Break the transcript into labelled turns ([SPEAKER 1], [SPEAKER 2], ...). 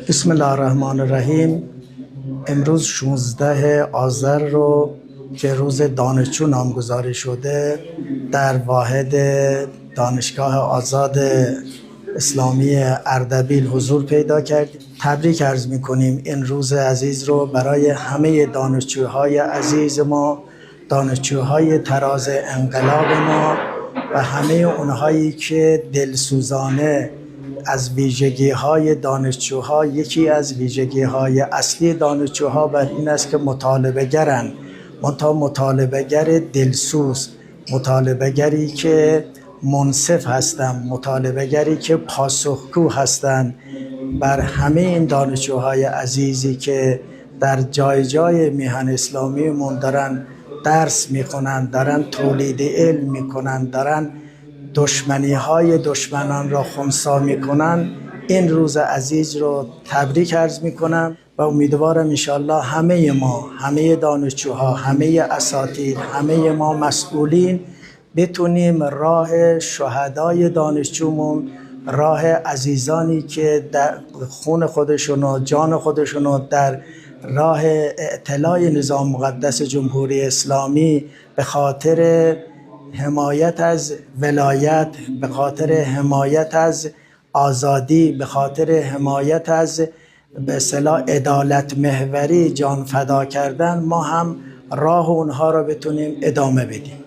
[SPEAKER 1] بسم الله الرحمن الرحیم. امروز 16 آذر رو که روز دانشجو نامگذاری شده در واحد دانشگاه آزاد اسلامی اردبیل حضور پیدا کرد. تبریک عرض می‌کنیم این روز عزیز رو برای همه دانشجوهای عزیز ما، دانشجوهای تراز انقلاب ما و همه اونهایی که دلسوزانه از ویژگی‌های دانشجوها، یکی از ویژگی‌های اصلی دانشجوها بر این است که مطالبه‌گرند، مطالبه‌گر دلسوز، مطالبه‌گری که منصف هستند، مطالبه‌گری که پاسخگو هستند. بر همه این دانشجوهای عزیزی که در جای جای میهن اسلامیمون دارن درس میکنن، دارن تولید علم میکنن، دارن دشمنی‌های دشمنان را خنثی میکنن، این روز عزیز رو تبریک عرض میکنم و امیدوارم انشالله همه ما، همه دانشجوها، همه اساتید، همه ما مسئولین بتونیم راه شهدای دانشجومون، راه عزیزانی که در خون خودشون و جان خودشون رو در راه اعتلاع نظام مقدس جمهوری اسلامی به خاطر حمایت از ولایت، به خاطر حمایت از آزادی، به خاطر حمایت از به اصطلاح عدالت محوری جان فدا کردن، ما هم راه اونها را بتونیم ادامه بدیم.